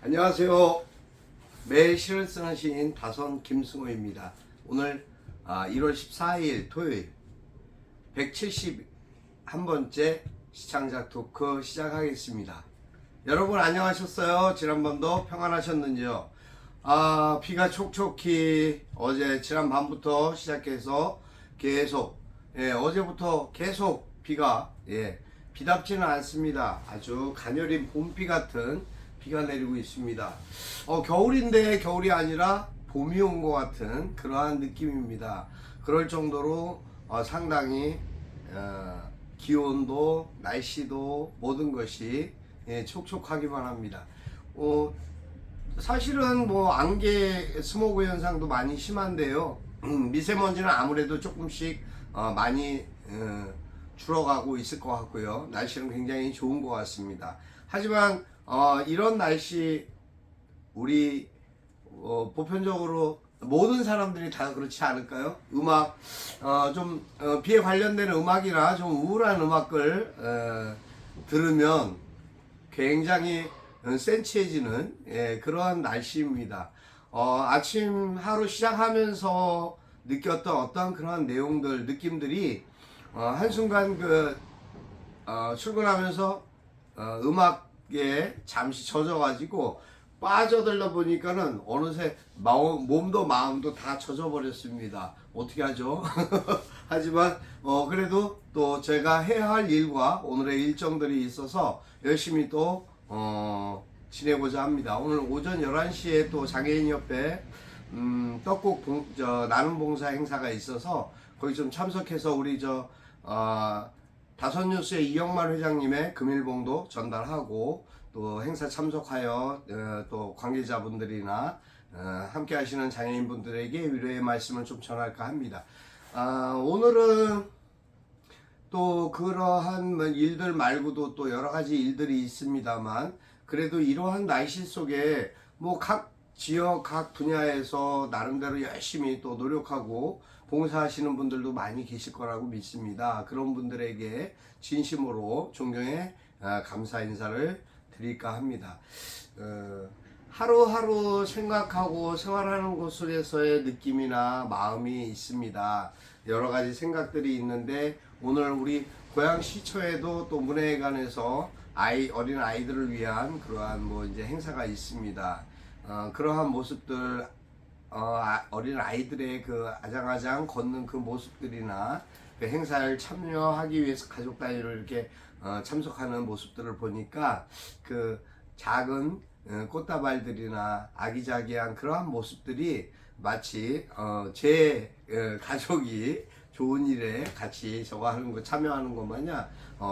안녕하세요. 매일 시를 쓰는 시인 다선 김승호입니다. 오늘 1월 14일 토요일 171번째 시창작 토크 시작하겠습니다. 여러분 안녕하셨어요? 지난밤도 평안하셨는지요? 비가 촉촉히 어제 지난 밤부터 시작해서 계속 어제부터 계속 비가 비답지는 않습니다. 아주 가녀린 봄비 같은 비가 내리고 있습니다. 겨울인데 겨울이 아니라 봄이 온 것 같은 그러한 느낌입니다. 그럴 정도로 상당히 기온도 날씨도 모든 것이 촉촉하기만 합니다. 사실은 뭐 안개 스모그 현상도 많이 심한데요. 미세먼지는 아무래도 조금씩 많이 줄어가고 있을 것 같고요. 날씨는 굉장히 좋은 것 같습니다. 하지만 이런 날씨 우리 보편적으로 모든 사람들이 다 그렇지 않을까요? 음악 좀 비에 관련된 음악이나 좀 우울한 음악을 들으면 굉장히 센치해지는 그러한 날씨입니다. 아침 하루 시작하면서 느꼈던 어떤 그런 내용들 느낌들이 한순간 출근하면서 음악에 잠시 젖어가지고 빠져들다 보니까는 어느새 몸도 마음도 다 젖어버렸습니다. 어떻게 하죠? 하지만 그래도 또 제가 해야 할 일과 오늘의 일정들이 있어서 열심히 또 지내고자 합니다. 오늘 오전 11시에 또 장애인협회 떡국 나눔 봉사 행사가 있어서 거기 좀 참석해서 우리 다섯뉴스의 이영만 회장님의 금일봉도 전달하고 또 행사 참석하여 또 관계자분들이나 함께 하시는 장애인분들에게 위로의 말씀을 좀 전할까 합니다. 오늘은 또 그러한 일들 말고도 또 여러 가지 일들이 있습니다만 그래도 이러한 날씨 속에 뭐 각 지역 각 분야에서 나름대로 열심히 또 노력하고 봉사하시는 분들도 많이 계실 거라고 믿습니다. 그런 분들에게 진심으로 존경의 감사 인사를 드릴까 합니다. 하루하루 생각하고 생활하는 곳에서의 느낌이나 마음이 있습니다. 여러 가지 생각들이 있는데 오늘 우리 고양시청에도 또 문해관에서 어린 아이들을 위한 그러한 뭐 이제 행사가 있습니다. 그러한 모습들 어린 아이들의 그 아장아장 걷는 그 모습들이나 그 행사를 참여하기 위해서 가족 단위로 이렇게 참석하는 모습들을 보니까 그 작은 꽃다발들이나 아기자기한 그러한 모습들이 마치 제 가족이 좋은 일에 같이 저거 하는 거 참여하는 것 마냥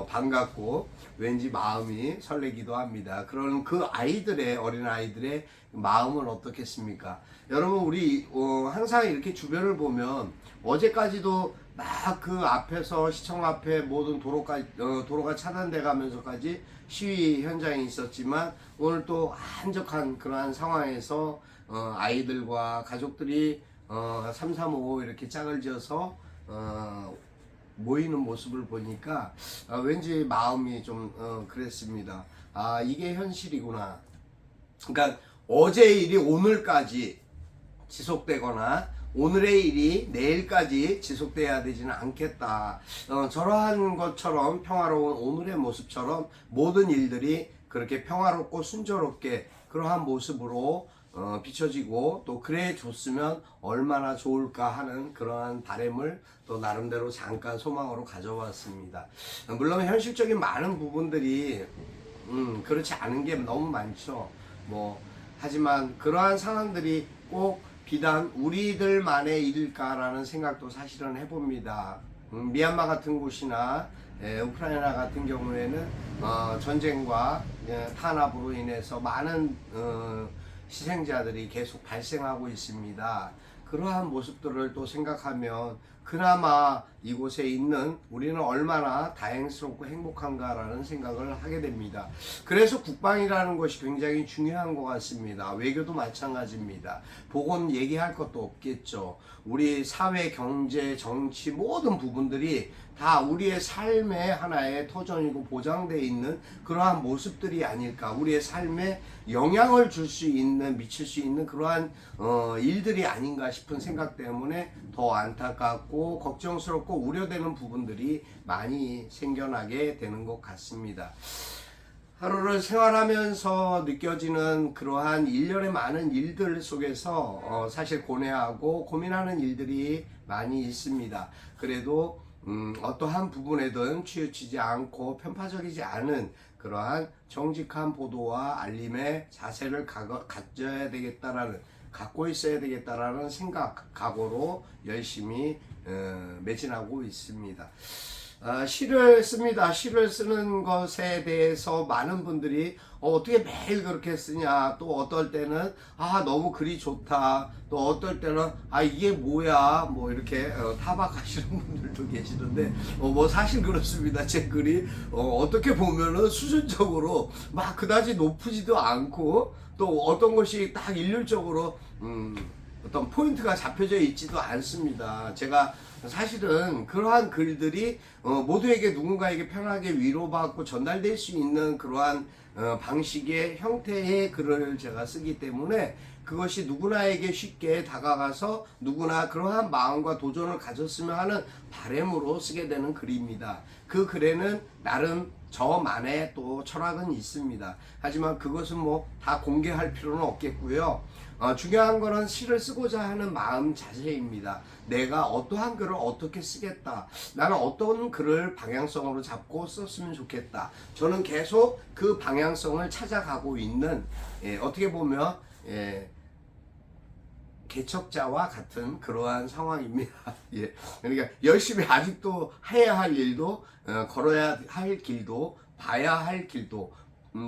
반갑고 왠지 마음이 설레기도 합니다. 그런 그 아이들의 어린 아이들의 마음은 어떻겠습니까? 여러분 우리 항상 이렇게 주변을 보면 어제까지도 막 그 앞에서 시청 앞에 모든 도로가 차단돼 가면서까지 시위 현장이 있었지만 오늘 또 한적한 그러한 상황에서 아이들과 가족들이 335 이렇게 짝을 지어서 모이는 모습을 보니까 왠지 마음이 좀 그랬습니다. 이게 현실이구나. 그러니까 어제의 일이 오늘까지 지속되거나 오늘의 일이 내일까지 지속돼야 되지는 않겠다. 저러한 것처럼 평화로운 오늘의 모습처럼 모든 일들이 그렇게 평화롭고 순조롭게 그러한 모습으로 비춰지고 또 그래 줬으면 얼마나 좋을까 하는 그러한 바람을 또 나름대로 잠깐 소망으로 가져왔습니다. 물론 현실적인 많은 부분들이 그렇지 않은 게 너무 많죠. 하지만 그러한 상황들이 꼭 비단 우리들만의 일일까라는 생각도 사실은 해봅니다. 미얀마 같은 곳이나 우크라이나 같은 경우에는 전쟁과 탄압으로 인해서 많은 희생자들이 계속 발생하고 있습니다. 그러한 모습들을 또 생각하면 그나마 이곳에 있는 우리는 얼마나 다행스럽고 행복한가라는 생각을 하게 됩니다. 그래서 국방이라는 것이 굉장히 중요한 것 같습니다. 외교도 마찬가지입니다. 보건 얘기할 것도 없겠죠. 우리 사회, 경제, 정치 모든 부분들이 다 우리의 삶의 하나의 터전이고 보장되어 있는 그러한 모습들이 아닐까. 우리의 삶에 영향을 줄 수 있는, 미칠 수 있는 그러한 일들이 아닌가 싶은 생각 때문에 더 안타깝고 걱정스럽고 우려되는 부분들이 많이 생겨나게 되는 것 같습니다. 하루를 생활하면서 느껴지는 그러한 일련의 많은 일들 속에서 사실 고뇌하고 고민하는 일들이 많이 있습니다. 그래도 어떠한 부분에든 치우치지 않고 편파적이지 않은 그러한 정직한 보도와 알림의 자세를 가져야 되겠다라는, 갖고 있어야 되겠다라는 생각, 각오로 열심히 매진하고 있습니다. 시를 씁니다. 시를 쓰는 것에 대해서 많은 분들이 어떻게 매일 그렇게 쓰냐, 또 어떨 때는 너무 글이 좋다, 또 어떨 때는 이게 뭐야 뭐 이렇게 타박하시는 분들도 계시는데 뭐 사실 그렇습니다. 제 글이 어떻게 보면은 수준적으로 막 그다지 높지도 않고 또 어떤 것이 딱 일률적으로 어떤 포인트가 잡혀져 있지도 않습니다. 제가 사실은 그러한 글들이 모두에게, 누군가에게 편하게 위로받고 전달될 수 있는 그러한 방식의 형태의 글을 제가 쓰기 때문에 그것이 누구나에게 쉽게 다가가서 누구나 그러한 마음과 도전을 가졌으면 하는 바람으로 쓰게 되는 글입니다. 그 글에는 나름 저만의 또 철학은 있습니다. 하지만 그것은 뭐 다 공개할 필요는 없겠고요. 중요한 거는 시를 쓰고자 하는 마음 자세입니다. 내가 어떠한 글을 어떻게 쓰겠다. 나는 어떤 글을 방향성으로 잡고 썼으면 좋겠다. 저는 계속 그 방향성을 찾아가고 있는, 어떻게 보면 개척자와 같은 그러한 상황입니다. 그러니까 열심히 아직도 해야 할 일도, 걸어야 할 길도, 봐야 할 길도,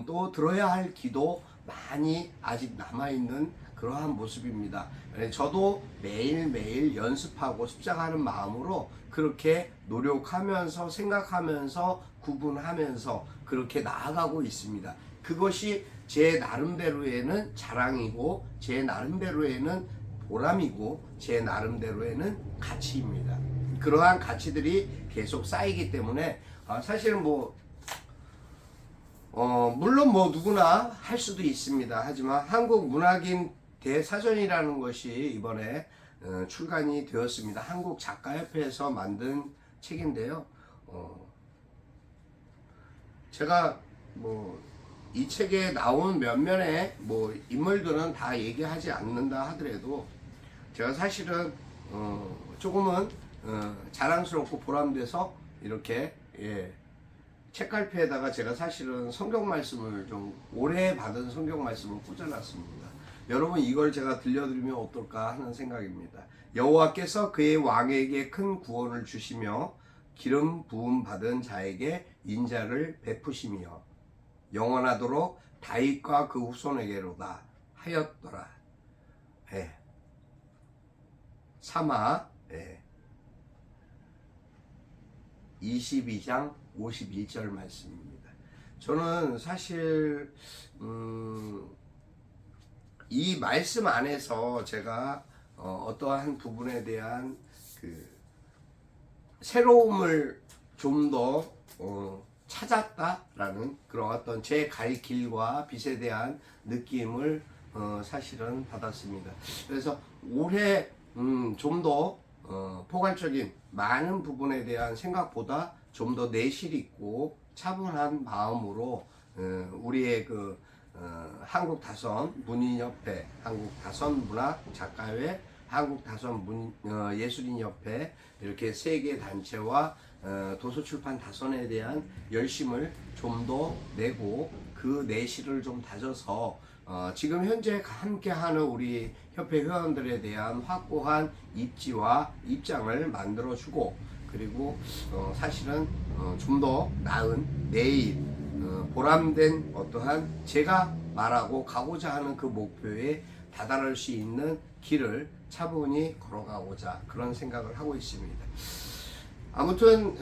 또 들어야 할 귀도 많이 아직 남아있는 그러한 모습입니다. 저도 매일매일 연습하고 습작하는 마음으로 그렇게 노력하면서 생각하면서 구분하면서 그렇게 나아가고 있습니다. 그것이 제 나름대로에는 자랑이고 제 나름대로에는 보람이고 제 나름대로에는 가치입니다. 그러한 가치들이 계속 쌓이기 때문에 사실은 물론 누구나 할 수도 있습니다. 하지만 한국 문학인 대사전이라는 것이 이번에 출간이 되었습니다. 한국 작가협회에서 만든 책인데요. 제가 이 책에 나온 몇몇의 인물들은 다 얘기하지 않는다 하더라도 제가 사실은 조금은 자랑스럽고 보람돼서 이렇게 책갈피에다가 제가 사실은 성경 말씀을 좀 오래 받은 성경 말씀을 꽂아놨습니다. 여러분 이걸 제가 들려드리면 어떨까 하는 생각입니다. 여호와께서 그의 왕에게 큰 구원을 주시며 기름 부음 받은 자에게 인자를 베푸시며 영원하도록 다윗과 그 후손에게로다 하였더라. 사마 22장 51절 말씀입니다. 저는 사실 이 말씀 안에서 제가 어떠한 부분에 대한 그 새로움을 좀 더 찾았다라는 그런 어떤 제 갈 길과 빛에 대한 느낌을 사실은 받았습니다. 그래서 올해 좀 더 포괄적인 많은 부분에 대한 생각보다 좀 더 내실 있고 차분한 마음으로 우리의 한국다선 문인협회, 한국다선 문학작가회, 한국다선 예술인협회 이렇게 세 개 단체와 도서출판 다선에 대한 열심을 좀 더 내고 그 내실을 좀 다져서 지금 현재 함께하는 우리 협회 회원들에 대한 확고한 입지와 입장을 만들어주고 그리고 사실은 좀 더 나은 내일 보람된 어떠한 제가 말하고 가고자 하는 그 목표에 다다를 수 있는 길을 차분히 걸어가고자 그런 생각을 하고 있습니다. 아무튼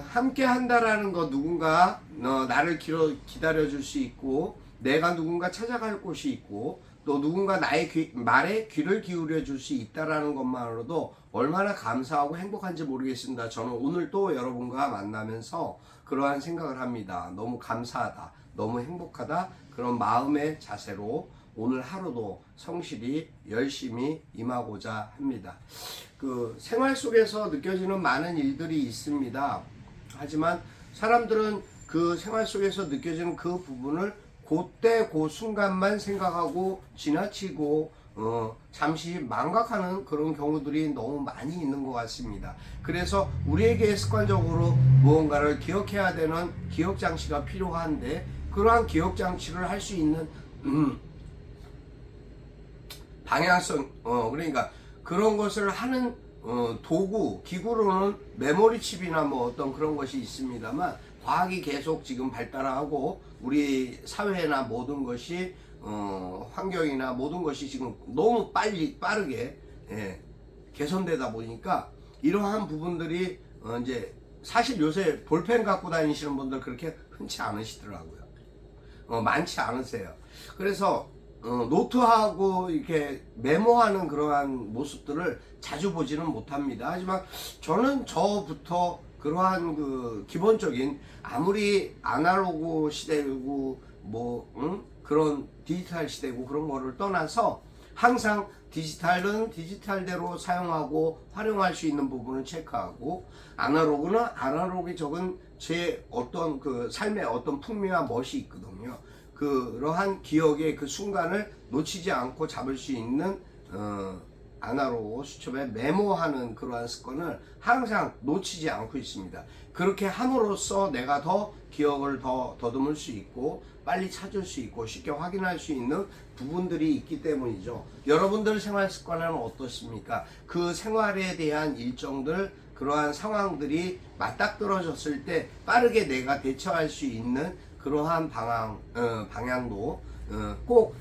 함께 한다라는 거, 누군가 나를 기다려줄 수 있고, 내가 누군가 찾아갈 곳이 있고, 또 누군가 나의 말에 귀를 기울여 줄 수 있다라는 것만으로도 얼마나 감사하고 행복한지 모르겠습니다. 저는 오늘 또 여러분과 만나면서 그러한 생각을 합니다. 너무 감사하다, 너무 행복하다, 그런 마음의 자세로 오늘 하루도 성실히 열심히 임하고자 합니다. 그 생활 속에서 느껴지는 많은 일들이 있습니다. 하지만 사람들은 그 생활 속에서 느껴지는 그 부분을 그때 그 순간만 생각하고 지나치고 잠시 망각하는 그런 경우들이 너무 많이 있는 것 같습니다. 그래서 우리에게 습관적으로 무언가를 기억해야 되는 기억장치가 필요한데, 그러한 기억장치를 할 수 있는 방향성, 그러니까 그런 것을 하는 도구, 기구로는 메모리 칩이나 뭐 어떤 그런 것이 있습니다만, 과학이 계속 지금 발달하고 우리 사회나 모든 것이 환경이나 모든 것이 지금 너무 빠르게 개선되다 보니까 이러한 부분들이 이제 사실 요새 볼펜 갖고 다니시는 분들 그렇게 흔치 않으시더라고요. 많지 않으세요. 그래서 노트하고 이렇게 메모하는 그러한 모습들을 자주 보지는 못합니다. 하지만 저는 저부터 그러한 그 기본적인, 아무리 아날로그 시대고 그런 디지털 시대고 그런 거를 떠나서 항상 디지털은 디지털대로 사용하고 활용할 수 있는 부분을 체크하고, 아날로그는 아날로그에 적은 제 어떤 그 삶의 어떤 풍미와 멋이 있거든요. 그러한 기억의 그 순간을 놓치지 않고 잡을 수 있는 아날로그 수첩에 메모하는 그러한 습관을 항상 놓치지 않고 있습니다. 그렇게 함으로써 내가 더 기억을 더 더듬을 수 있고 빨리 찾을 수 있고 쉽게 확인할 수 있는 부분들이 있기 때문이죠. 여러분들 생활 습관은 어떻습니까? 그 생활에 대한 일정들, 그러한 상황들이 맞닥뜨려졌을 때 빠르게 내가 대처할 수 있는 그러한 방향도 꼭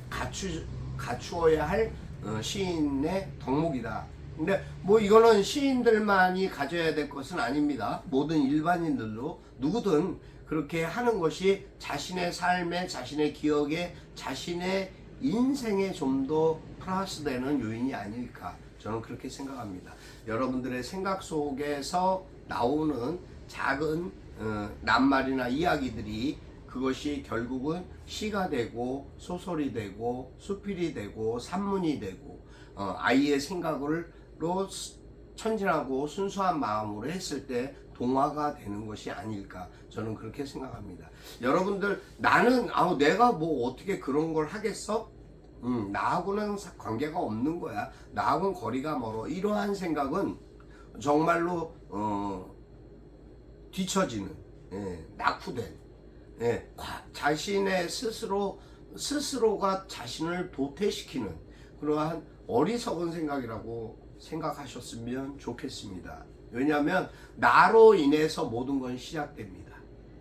갖추어야 할 시인의 덕목이다. 근데 뭐 이거는 시인들만이 가져야 될 것은 아닙니다. 모든 일반인들도 누구든 그렇게 하는 것이 자신의 삶에, 자신의 기억에, 자신의 인생에 좀 더 플러스 되는 요인이 아닐까, 저는 그렇게 생각합니다. 여러분들의 생각 속에서 나오는 작은 낱말이나 이야기들이, 그것이 결국은 시가 되고 소설이 되고 수필이 되고 산문이 되고 아이의 생각으로 천진하고 순수한 마음으로 했을 때 동화가 되는 것이 아닐까, 저는 그렇게 생각합니다. 여러분들, 나는 내가 뭐 어떻게 그런 걸 하겠어? 나하고는 관계가 없는 거야, 나하고는 거리가 멀어, 이러한 생각은 정말로 뒤처지는, 낙후된, 자신의 스스로가 자신을 도태시키는 그러한 어리석은 생각이라고 생각하셨으면 좋겠습니다. 왜냐하면 나로 인해서 모든 건 시작됩니다.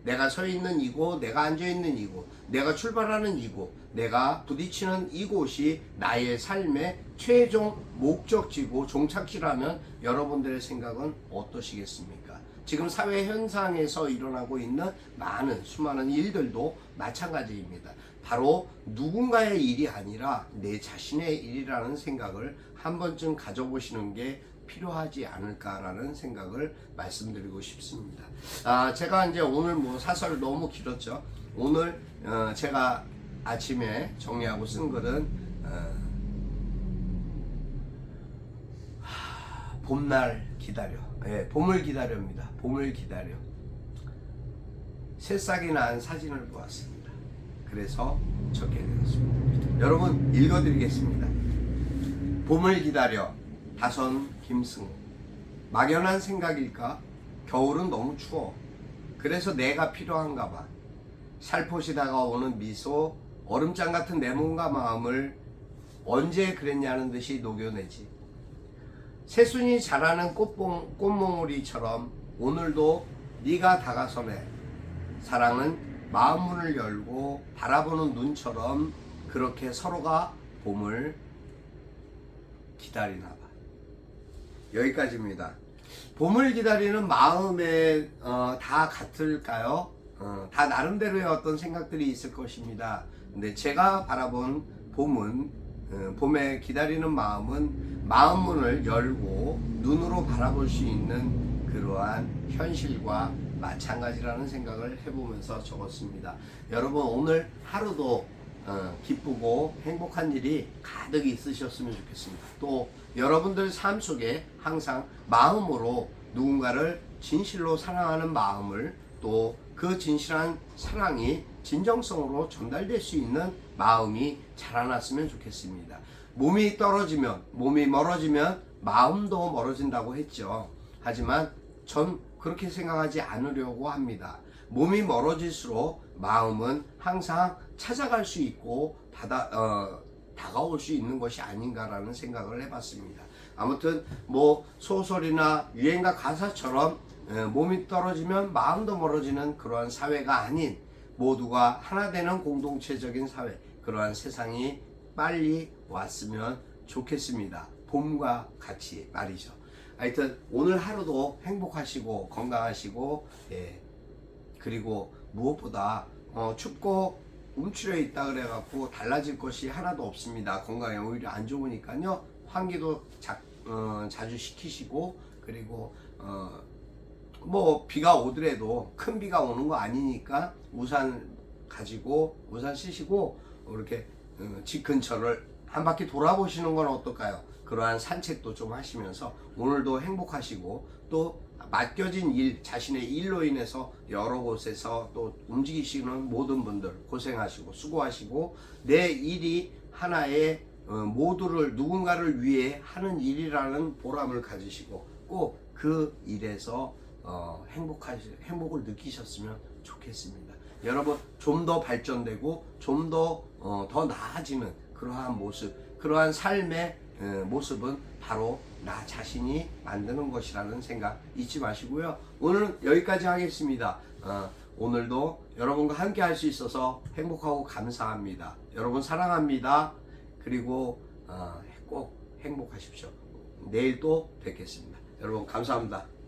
내가 서 있는 이곳, 내가 앉아 있는 이곳, 내가 출발하는 이곳, 내가 부딪히는 이곳이 나의 삶의 최종 목적지고 종착지라면 여러분들의 생각은 어떠시겠습니까? 지금 사회 현상에서 일어나고 있는 많은 수많은 일들도 마찬가지입니다. 바로 누군가의 일이 아니라 내 자신의 일이라는 생각을 한 번쯤 가져보시는 게 필요하지 않을까라는 생각을 말씀드리고 싶습니다. 제가 이제 오늘 뭐 사설 너무 길었죠. 오늘 제가 아침에 정리하고 쓴 글은 봄날 기다려. 봄을 기다려입니다. 봄을 기다려. 새싹이 난 사진을 보았습니다. 그래서 적게 되었습니다. 여러분, 읽어드리겠습니다. 봄을 기다려. 다선 김승우. 막연한 생각일까? 겨울은 너무 추워. 그래서 내가 필요한가 봐. 살포시 다가오는 미소, 얼음장 같은 내 몸과 마음을 언제 그랬냐는 듯이 녹여내지. 새순이 자라는 꽃몽우리처럼 오늘도 네가 다가서네. 사랑은 마음문을 열고 바라보는 눈처럼 그렇게 서로가 봄을 기다리나 봐. 여기까지입니다. 봄을 기다리는 마음에 다 같을까요? 다 나름대로의 어떤 생각들이 있을 것입니다. 근데 제가 바라본 봄은 봄에 기다리는 마음은 마음 문을 열고 눈으로 바라볼 수 있는 그러한 현실과 마찬가지라는 생각을 해보면서 적었습니다. 여러분 오늘 하루도 기쁘고 행복한 일이 가득 있으셨으면 좋겠습니다. 또 여러분들 삶 속에 항상 마음으로 누군가를 진실로 사랑하는 마음을 또 그 진실한 사랑이 진정성으로 전달될 수 있는 마음이 자라났으면 좋겠습니다. 몸이 멀어지면 마음도 멀어진다고 했죠. 하지만 전 그렇게 생각하지 않으려고 합니다. 몸이 멀어질수록 마음은 항상 찾아갈 수 있고 다가올 수 있는 것이 아닌가라는 생각을 해봤습니다. 아무튼 뭐 소설이나 유행가 가사처럼 몸이 떨어지면 마음도 멀어지는 그러한 사회가 아닌 모두가 하나 되는 공동체적인 사회, 그러한 세상이 빨리 왔으면 좋겠습니다. 봄과 같이 말이죠. 하여튼 오늘 하루도 행복하시고 건강하시고 그리고 무엇보다 춥고 움츠려 있다 그래갖고 달라질 것이 하나도 없습니다. 건강에 오히려 안 좋으니까요. 환기도 자주 시키시고 그리고 뭐 비가 오더라도 큰 비가 오는 거 아니니까 우산 쓰시고 이렇게 집 근처를 한 바퀴 돌아보시는 건 어떨까요? 그러한 산책도 좀 하시면서 오늘도 행복하시고 또 맡겨진 일, 자신의 일로 인해서 여러 곳에서 또 움직이시는 모든 분들 고생하시고 수고하시고 내 일이 하나의 모두를 누군가를 위해 하는 일이라는 보람을 가지시고 꼭 그 일에서 행복을 느끼셨으면 좋겠습니다. 여러분 좀 더 발전되고 좀 더 나아지는 그러한 모습, 그러한 삶의 모습은 바로 나 자신이 만드는 것이라는 생각 잊지 마시고요. 오늘은 여기까지 하겠습니다. 오늘도 여러분과 함께 할 수 있어서 행복하고 감사합니다. 여러분 사랑합니다. 그리고 꼭 행복하십시오. 내일 또 뵙겠습니다. 여러분 감사합니다.